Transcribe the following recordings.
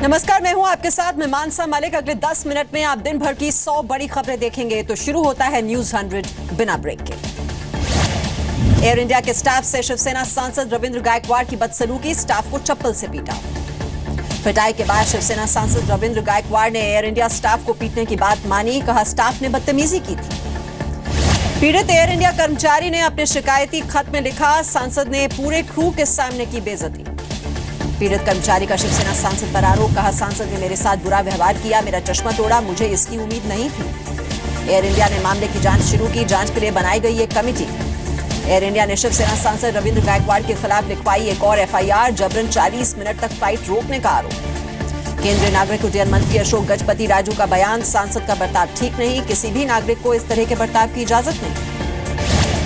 नमस्कार, मैं हूं आपके साथ मैं मानसा मलिक। अगले 10 मिनट में आप दिन भर की 100 बड़ी खबरें देखेंगे। तो शुरू होता है न्यूज 100 बिना ब्रेक के। एयर इंडिया के स्टाफ से शिवसेना सांसद रविंद्र गायकवाड़ की बदसलूकी, स्टाफ को चप्पल से पीटा। पिटाई के बाद शिवसेना सांसद रविंद्र गायकवाड़ ने एयर इंडिया स्टाफ को पीटने की बात मानी, कहा स्टाफ ने बदतमीजी की थी। पीड़ित एयर इंडिया कर्मचारी ने अपने शिकायती खत में लिखा, सांसद ने पूरे क्रू के सामने की बेइज्जती। पीड़ित कर्मचारी का शिवसेना सांसद पर आरोप, कहा सांसद ने मेरे साथ बुरा व्यवहार किया, मेरा चश्मा तोड़ा, मुझे इसकी उम्मीद नहीं थी। एयर इंडिया ने मामले की जांच शुरू की, जांच के लिए बनाई गई एक कमेटी। एयर इंडिया ने शिवसेना सांसद रविंद्र गायकवाड़ के खिलाफ लिखवाई एक और एफआईआर, जबरन 40 मिनट तक फ्लाइट रोकने का आरोप। केंद्रीय नागरिक उड्डयन मंत्री अशोक गजपति राजू का बयान, सांसद का बर्ताव ठीक नहीं, किसी भी नागरिक को इस तरह के बर्ताव की इजाजत नहीं।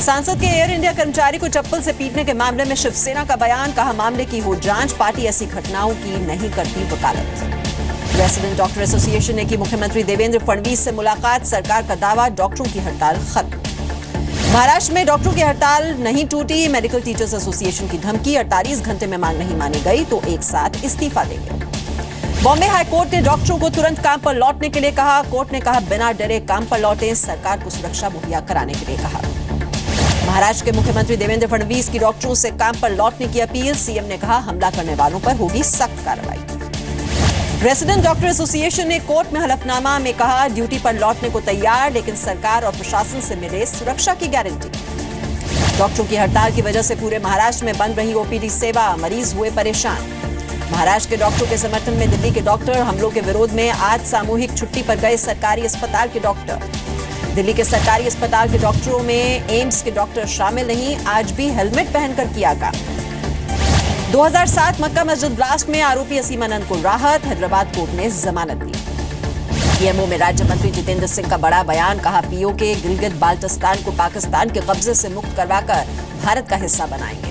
सांसद के एयर इंडिया कर्मचारी को चप्पल से पीटने के मामले में शिवसेना का बयान, कहा मामले की हो जांच, पार्टी ऐसी घटनाओं की नहीं करती वकालत। रेसिडेंट डॉक्टर एसोसिएशन ने की मुख्यमंत्री देवेंद्र फडणवीस से मुलाकात, सरकार का दावा डॉक्टरों की हड़ताल खत्म। महाराष्ट्र में डॉक्टरों की हड़ताल नहीं टूटी, मेडिकल टीचर्स एसोसिएशन की धमकी, 48 घंटे में मांग नहीं मानी गई तो एक साथ इस्तीफा देंगे। बॉम्बे हाईकोर्ट ने डॉक्टरों को तुरंत काम पर लौटने के लिए कहा, कोर्ट ने कहा बिना डरे काम पर लौटें, सरकार को सुरक्षा मुहैया कराने के लिए कहा। महाराष्ट्र के मुख्यमंत्री देवेंद्र फडणवीस की डॉक्टरों से काम पर लौटने की अपील, सीएम ने कहा हमला करने वालों पर होगी सख्त कार्रवाई। रेसिडेंट डॉक्टर एसोसिएशन ने कोर्ट में हलफनामा में कहा ड्यूटी पर लौटने को तैयार, लेकिन सरकार और प्रशासन से मिले सुरक्षा की गारंटी। डॉक्टरों की हड़ताल की वजह से पूरे महाराष्ट्र में बंद रही ओपीडी सेवा, मरीज हुए परेशान। महाराष्ट्र के डॉक्टरों के समर्थन में दिल्ली के डॉक्टर, हमलों के विरोध में आज सामूहिक छुट्टी पर गए सरकारी अस्पताल के डॉक्टर। दिल्ली के सरकारी अस्पताल के डॉक्टरों में एम्स के डॉक्टर शामिल नहीं, आज भी हेलमेट पहनकर किया काम। 2007 मक्का मस्जिद ब्लास्ट में आरोपी असीम अनंत को राहत, हैदराबाद कोर्ट ने जमानत दी। पीएमओ में राज्य मंत्री जितेंद्र सिंह का बड़ा बयान, कहा पीओके गिलगित बाल्टिस्तान को पाकिस्तान के कब्जे से मुक्त करवाकर भारत का हिस्सा बनाएंगे।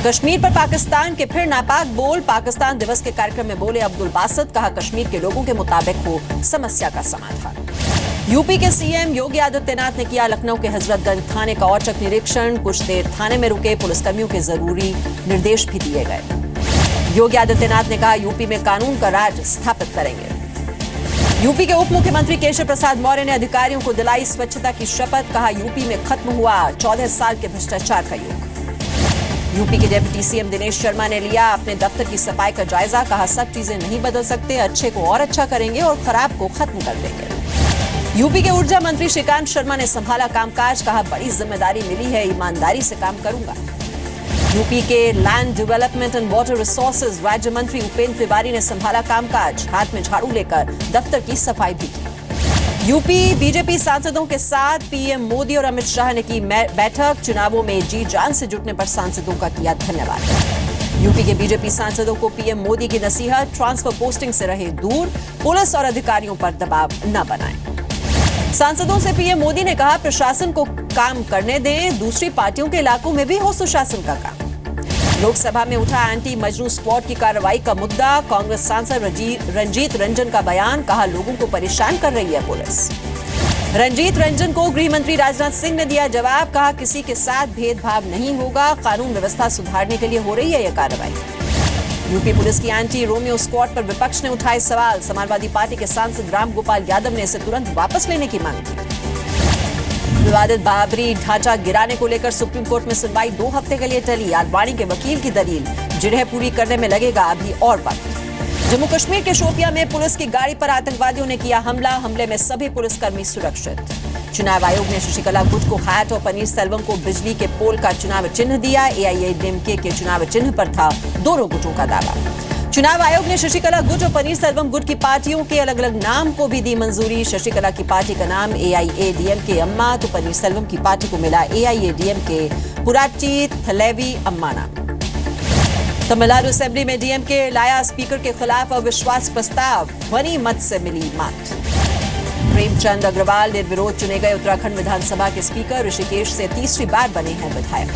कश्मीर पर पाकिस्तान के फिर नापाक बोल, पाकिस्तान दिवस के कार्यक्रम में बोले अब्दुल बासित, कहा कश्मीर के लोगों के मुताबिक हो समस्या का समाधान। यूपी के सीएम योगी आदित्यनाथ ने किया लखनऊ के हजरतगंज थाने का औचक निरीक्षण, कुछ देर थाने में रुके, पुलिसकर्मियों के जरूरी निर्देश भी दिए गए। योगी आदित्यनाथ ने कहा यूपी में कानून का राज स्थापित करेंगे। यूपी के उप मुख्यमंत्री केशव प्रसाद मौर्य ने अधिकारियों को दिलाई स्वच्छता की शपथ, कहा यूपी में खत्म हुआ 14 साल के भ्रष्टाचार का युग। यूपी के डिप्टी सीएम दिनेश शर्मा ने लिया अपने दफ्तर की सफाई का जायजा, कहा सब चीजें नहीं बदल सकते, अच्छे को और अच्छा करेंगे और खराब को खत्म कर देंगे। यूपी के ऊर्जा मंत्री श्रीकांत शर्मा ने संभाला कामकाज, कहा बड़ी जिम्मेदारी मिली है, ईमानदारी से काम करूंगा। यूपी के land development and water resources राज्य मंत्री उपेंद्र तिवारी ने संभाला कामकाज, हाथ में झाड़ू लेकर दफ्तर की सफाई भी की। यूपी बीजेपी सांसदों के साथ पीएम मोदी और अमित शाह ने की बैठक, चुनावों में जी जान से जुटने पर सांसदों का किया धन्यवाद। यूपी के बीजेपी सांसदों को पीएम मोदी की नसीहत, ट्रांसफर पोस्टिंग से रहे दूर, पुलिस और अधिकारियों पर दबाव न बनाएं। सांसदों से पीएम मोदी ने कहा प्रशासन को काम करने दें, दूसरी पार्टियों के इलाकों में भी हो सुशासन का काम। लोकसभा में उठा एंटी मजनू स्क्वाड की कार्रवाई का मुद्दा, कांग्रेस सांसद रंजीत रंजन का बयान, कहा लोगों को परेशान कर रही है पुलिस। रंजीत रंजन को गृह मंत्री राजनाथ सिंह ने दिया जवाब, कहा किसी के साथ भेदभाव नहीं होगा, कानून व्यवस्था सुधारने के लिए हो रही है यह कार्रवाई। यूपी पुलिस की एंटी रोमियो स्क्वाड पर विपक्ष ने उठाए सवाल, समाजवादी पार्टी के सांसद राम गोपाल यादव ने इसे तुरंत वापस लेने की मांग की। विवादित बाबरी ढांचा गिराने को लेकर सुप्रीम कोर्ट में सुनवाई 2 हफ्ते के लिए टली, आडवाणी के वकील की दलील, जिरह पूरी करने में लगेगा अभी और वक्त। जम्मू कश्मीर के शोपियां में पुलिस की गाड़ी पर आतंकवादियों ने किया हमला, हमले में सभी पुलिसकर्मी सुरक्षित। चुनाव आयोग ने शशिकला गुट को हैट और पनीरसेल्वम को बिजली के पोल का चुनाव चिन्ह दिया, एआईएडीएमके के चुनाव चिन्ह पर था दोनों गुटों का दावा। चुनाव आयोग ने शशिकला गुट और पनीरसेल्वम गुट की पार्टियों के अलग अलग नाम को भी दी मंजूरी, शशिकला की पार्टी का नाम एआईएडीएमके अम्मा, तो पनीरसेल्वम की पार्टी को मिला एआईएडीएमके पुराची थलेवी अम्मा नाम। तमिलनाडु असेंबली में डीएमके लाया स्पीकर के खिलाफ अविश्वास प्रस्ताव, ध्वनि मत से मिली मात। प्रेमचंद अग्रवाल निर्विरोध चुने गए उत्तराखंड विधानसभा के स्पीकर, ऋषिकेश से तीसरी बार बने हैं विधायक।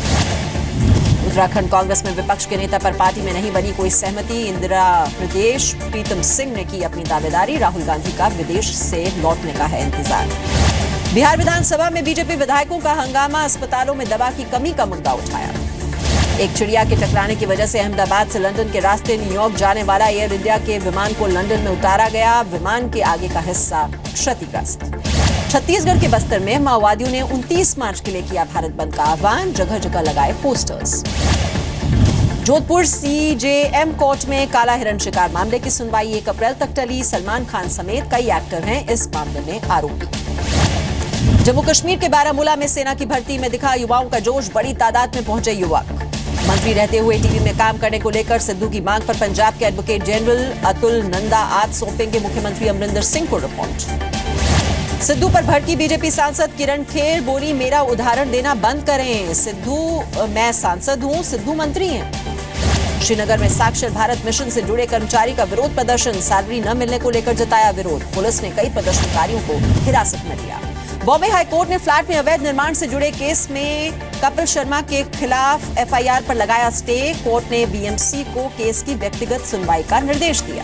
उत्तराखंड कांग्रेस में विपक्ष के नेता पर पार्टी में नहीं बनी कोई सहमति, इंदिरा हृदयेश प्रीतम सिंह ने की अपनी दावेदारी, राहुल गांधी का विदेश से लौटने का है इंतजार। बिहार विधानसभा में बीजेपी विधायकों का हंगामा, अस्पतालों में दवा की कमी का मुद्दा उठाया। एक चिड़िया के टकराने की वजह से अहमदाबाद से लंदन के रास्ते न्यूयॉर्क जाने वाला एयर इंडिया के विमान को लंदन में उतारा गया। विमान के आगे का हिस्सा क्षतिग्रस्त। छत्तीसगढ़ के बस्तर में माओवादियों ने 29 मार्च के लिए किया भारत बंद का आह्वान, जगह जगह लगाए पोस्टर्स। जोधपुर सीजेएम कोर्ट में काला हिरण शिकार मामले की सुनवाई 1 अप्रैल तक टली। सलमान खान समेत कई एक्टर हैं इस मामले में आरोपी। जम्मू कश्मीर के बारामूला में सेना की भर्ती में दिखा युवाओं का जोश, बड़ी तादाद में पहुंचे युवक। मंत्री रहते हुए टीवी में काम करने को लेकर सिद्धू की मांग पर पंजाब के एडवोकेट जनरल अतुल नंदा आज सौंपेंगे मुख्यमंत्री अमरिंदर सिंह को रिपोर्ट। सिद्धू पर भड़की बीजेपी सांसद किरण खेर, बोली मेरा उदाहरण देना बंद करें। सिद्धू मैं सांसद हूं, सिद्धू मंत्री हैं। श्रीनगर में साक्षर भारत मिशन से जुड़े कर्मचारी का विरोध प्रदर्शन, सैलरी न मिलने को लेकर जताया विरोध। पुलिस ने कई प्रदर्शनकारियों को हिरासत में लिया। बॉम्बे हाईकोर्ट ने फ्लैट में अवैध निर्माण से जुड़े केस में कपिल शर्मा के खिलाफ एफआईआर पर लगाया स्टे। कोर्ट ने बीएमसी को केस की व्यक्तिगत सुनवाई का निर्देश दिया।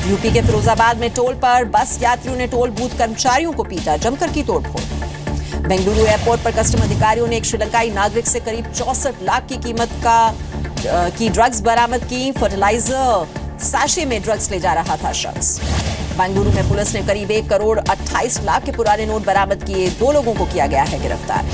यूपी के फिरोजाबाद में टोल पर बस यात्रियों ने टोल बूथ कर्मचारियों को पीटा, जमकर की तोड़फोड़। बेंगलुरु एयरपोर्ट पर कस्टम अधिकारियों ने एक श्रीलंकाई नागरिक से करीब 64 लाख की कीमत की ड्रग्स बरामद की। फर्टिलाइजर सैशे में ड्रग्स ले जा रहा था शख्स। बेंगलुरु में पुलिस ने करीब 1 करोड़ 28 लाख के पुराने नोट बरामद किए। 2 लोगों को किया गया है गिरफ्तार।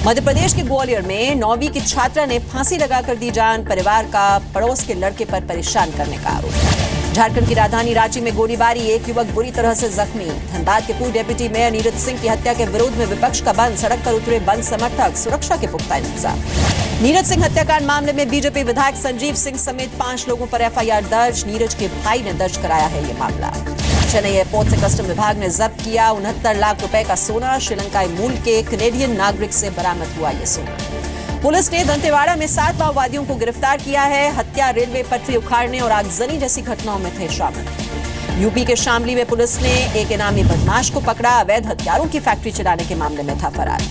मध्य प्रदेश के ग्वालियर में 9वीं की छात्रा ने फांसी लगाकर दी जान, परिवार का पड़ोस के लड़के पर परेशान करने का आरोप। झारखंड की राजधानी रांची में गोलीबारी, एक युवक बुरी तरह से जख्मी। धनबाद के पूर्व डिप्टी मेयर नीरज सिंह की हत्या के विरोध में विपक्ष का बंद, सड़क पर उतरे बंद समर्थक, सुरक्षा के पुख्ता इंतजाम। नीरज सिंह हत्याकांड मामले में बीजेपी विधायक संजीव सिंह समेत 5 लोगों पर एफआईआर दर्ज। नीरज के भाई ने दर्ज कराया है ये मामला। चेन्नई एयरपोर्ट से कस्टम विभाग ने जब्त किया 69 लाख रुपए का सोना। श्रीलंकाई मूल के कैनेडियन नागरिक से बरामद हुआ ये सोना। पुलिस ने दंतेवाड़ा में 7 माओवादियों को गिरफ्तार किया है। हत्या, रेलवे पटरी उखाड़ने और आगजनी जैसी घटनाओं में थे शामिल। यूपी के शामली में पुलिस ने एक इनामी बदमाश को पकड़ा, अवैध हथियारों की फैक्ट्री चलाने के मामले में था फरार।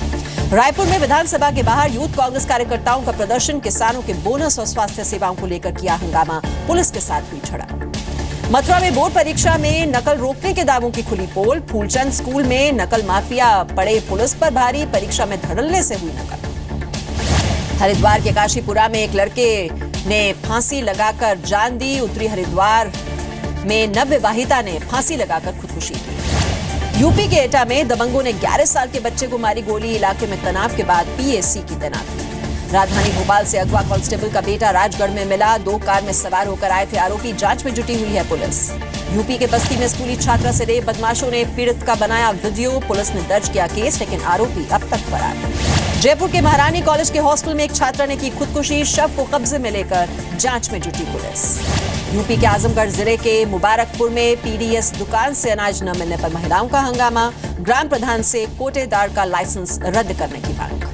रायपुर में विधानसभा के बाहर यूथ कांग्रेस कार्यकर्ताओं का प्रदर्शन, किसानों के बोनस और स्वास्थ्य सेवाओं को लेकर किया हंगामा, पुलिस के साथ हुई झड़प। मथुरा में बोर्ड परीक्षा में नकल रोकने के दावों की खुली पोल। फूलचंद स्कूल में नकल माफिया पड़े पुलिस पर भारी, परीक्षा में धड़ल्ले से हुई नकल। हरिद्वार के काशीपुरा में एक लड़के ने फांसी लगाकर जान दी। उत्तरी हरिद्वार में नवविवाहिता ने फांसी लगाकर खुदकुशी की। यूपी के एटा में दबंगों ने 11 साल के बच्चे को मारी गोली, इलाके में तनाव के बाद पीएसी की तैनाती। राजधानी भोपाल से अगवा कांस्टेबल का बेटा राजगढ़ में मिला, 2 कार में सवार होकर आए थे आरोपी, जांच में जुटी हुई है पुलिस। यूपी के बस्ती में स्कूली छात्रा से रेप, बदमाशों ने पीड़ित का बनाया वीडियो, पुलिस ने दर्ज किया केस, लेकिन आरोपी अब तक फरार। जयपुर के महारानी कॉलेज के हॉस्टल में एक छात्रा ने की खुदकुशी, शव को कब्जे में लेकर जांच में जुटी पुलिस। यूपी के आजमगढ़ जिले के मुबारकपुर में पीडीएस दुकान से अनाज न मिलने पर महिलाओं का हंगामा, ग्राम प्रधान से कोटेदार का लाइसेंस रद्द करने की मांग।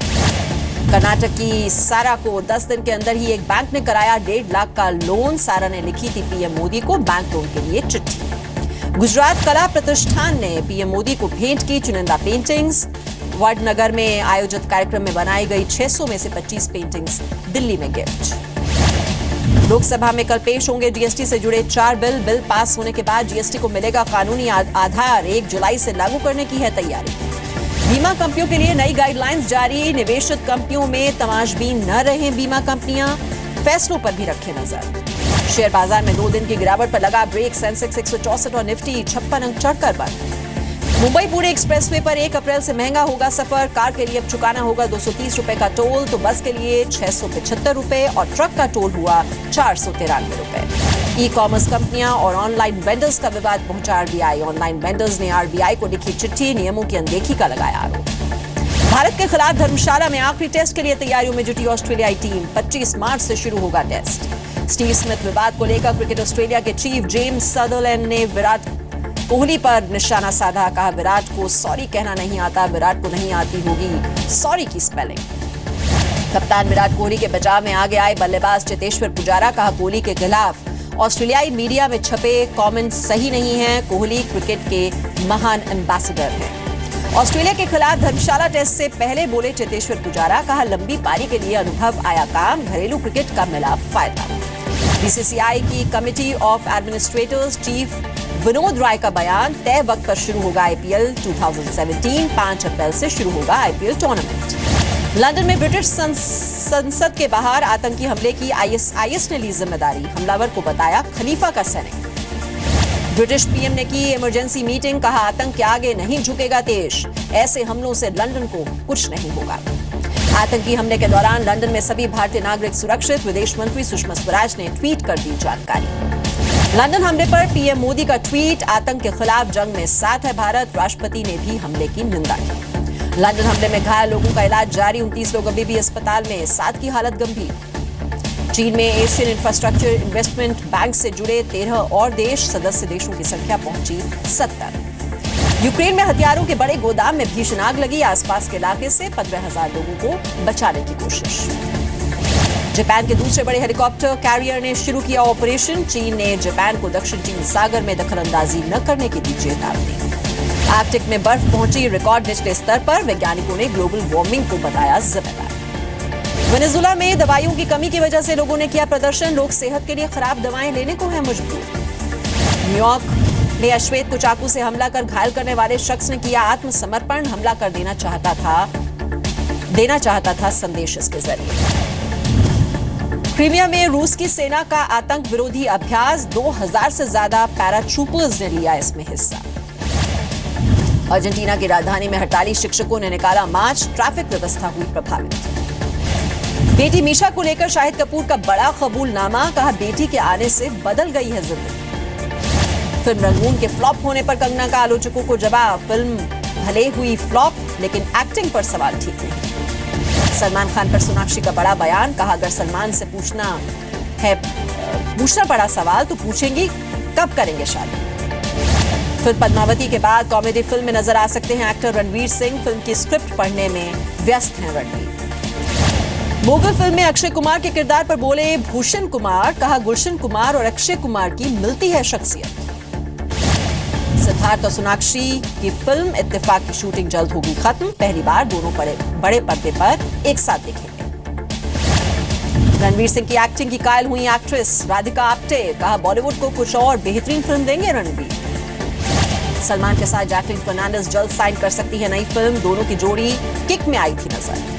कर्नाटक की सारा को 10 दिन के अंदर ही एक बैंक ने कराया 1.5 लाख का लोन। सारा ने लिखी थी पीएम मोदी को बैंक लोन के लिए चिट्ठी। गुजरात कला प्रतिष्ठान ने पीएम मोदी को भेंट की चुनिंदा पेंटिंग्स। वडनगर में आयोजित कार्यक्रम में बनाई गई 600 में से 25 पेंटिंग्स दिल्ली में गिफ्ट। लोकसभा में कल पेश होंगे जीएसटी से जुड़े 4 बिल पास होने के बाद जीएसटी को मिलेगा कानूनी आधार, 1 जुलाई से लागू करने की है तैयारी। बीमा कंपनियों के लिए नई गाइडलाइंस जारी, निवेशित कंपनियों में तमाशबीन न रहें बीमा कंपनियां, फैसलों पर भी रखें नजर। शेयर बाजार में 2 दिन की गिरावट पर लगा ब्रेक, सेंसेक्स 164 और निफ्टी 56 अंक चढ़कर बंद। मुंबई पुणे एक्सप्रेसवे पर 1 अप्रैल से महंगा होगा सफर, कार के लिए अब चुकाना होगा 230 रुपए का टोल, तो बस के लिए 675 रुपए और ट्रक का टोल हुआ 493 रुपए। ई कॉमर्स कंपनियां और ऑनलाइन वेंडर्स का विवाद पहुंचा आरबीआई। ऑनलाइन वेंडर्स ने आरबीआई को लिखी चिट्ठी, नियमों की अनदेखी का लगाया आरोप। भारत के खिलाफ धर्मशाला में आखिरी टेस्ट के लिए तैयारियों में जुटी ऑस्ट्रेलियाई टीम, 25 मार्च से शुरू होगा टेस्ट। स्टीव स्मिथ विवाद को लेकर क्रिकेट ऑस्ट्रेलिया के चीफ जेम्स सदरलैंड ने विराट कोहली पर निशाना साधा, कहा विराट को सॉरी कहना नहीं आता, विराट को नहीं आती होगी सॉरी की स्पेलिंग। कप्तान विराट कोहली के बचाव में आगे आए बल्लेबाज चेतेश्वर पुजारा, कहा कोहली के खिलाफ ऑस्ट्रेलियाई मीडिया में छपे कमेंट सही नहीं हैं, कोहली क्रिकेट के महान एम्बेसडर हैं। ऑस्ट्रेलिया के खिलाफ धर्मशाला टेस्ट से पहले बोले चेतेश्वर पुजारा, कहा लंबी पारी के लिए अनुभव आया काम, घरेलू क्रिकेट का मिला फायदा। बीसीसीआई की committee of administrators chief Vinod Rai का बयान, तय वक्त पर शुरू होगा आईपीएल 2017, 5 अप्रैल से शुरू होगा आईपीएल टूर्नामेंट। लंदन में ब्रिटिश संसद के बाहर आतंकी हमले की आईएसआईएस ने ली जिम्मेदारी, हमलावर को बताया खलीफा का सैनिक। ब्रिटिश पीएम ने की इमरजेंसी मीटिंग, कहा आतंक के आगे नहीं झुकेगा देश, ऐसे हमलों से लंदन को कुछ नहीं होगा। आतंकी हमले के दौरान लंदन में सभी भारतीय नागरिक सुरक्षित, विदेश मंत्री सुषमा स्वराज ने ट्वीट कर दी जानकारी। लंदन हमले पर पीएम मोदी का ट्वीट, आतंक के खिलाफ जंग में साथ है भारत, राष्ट्रपति ने भी हमले की निंदा की। लंदन हमले में घायल लोगों का इलाज जारी, 29 लोग अभी भी अस्पताल में, 7 की हालत गंभीर। चीन में एशियन इंफ्रास्ट्रक्चर इन्वेस्टमेंट बैंक से जुड़े 13 और देश, सदस्य देशों की संख्या पहुंची 70। यूक्रेन में हथियारों के बड़े गोदाम में भीषण आग लगी, आसपास के इलाके से 15,000 लोगों को बचाने की कोशिश। जापान के दूसरे बड़े हेलीकॉप्टर कैरियर ने शुरू किया ऑपरेशन, चीन ने जापान को दक्षिण चीन सागर में दखलंदाजी न करने की दी चेतावनी। आर्कटिक में बर्फ पहुंची रिकॉर्ड निचले स्तर पर, वैज्ञानिकों ने ग्लोबल वार्मिंग को बताया जिम्मेदार। वेनेजुएला में दवाइयों की कमी की वजह से लोगों ने किया प्रदर्शन, लोग सेहत के लिए खराब दवाएं लेने को है मजबूर। न्यूयॉर्क में अश्वेत को चाकू से हमला कर घायल करने वाले शख्स ने किया आत्मसमर्पण, हमला कर देना चाहता था संदेश इसके जरिए। क्रीमिया में रूस की सेना का आतंक विरोधी अभ्यास, 2000 से ज्यादा पैराट्रूपर्स ने लिया इसमें हिस्सा। अर्जेंटीना की राजधानी में हड़ताली शिक्षकों ने निकाला मार्च, ट्रैफिक व्यवस्था हुई प्रभावित। बेटी मीशा को लेकर शाहिद कपूर का बड़ा कबूलनामा, कहा बेटी के आने से बदल गई है जिंदगी। फिल्म रंगून के फ्लॉप होने पर कंगना का आलोचकों को जवाब, फिल्म भले हुई फ्लॉप लेकिन एक्टिंग पर सवाल ठीक नहीं। सलमान खान पर सोनाक्षी का बड़ा बयान, कहा अगर सलमान से पूछना पड़ा सवाल तो पूछेंगी कब करेंगे शादी। फिल्म पद्मावती के बाद कॉमेडी फिल्म में नजर आ सकते हैं एक्टर रणवीर सिंह, फिल्म की स्क्रिप्ट पढ़ने में व्यस्त हैं रणवीर। मोगल फिल्म में अक्षय कुमार के किरदार पर बोले भूषण कुमार, कहा गुलशन कुमार और अक्षय कुमार की मिलती है शख्सियत। सिद्धार्थ और सोनाक्षी की फिल्म इत्तेफाक की शूटिंग जल्द होगी खत्म, पहली बार दोनों बड़े पर्दे पर एक साथ दिखेंगे। रणवीर सिंह की एक्टिंग की कायल हुई एक्ट्रेस राधिका आप्टे, कहा बॉलीवुड को कुछ और बेहतरीन फिल्म देंगे रणवीर। सलमान के साथ जैकलीन फर्नांडिस जल्द साइन कर सकती है नई फिल्म, दोनों की जोड़ी किक में आई थी नजर।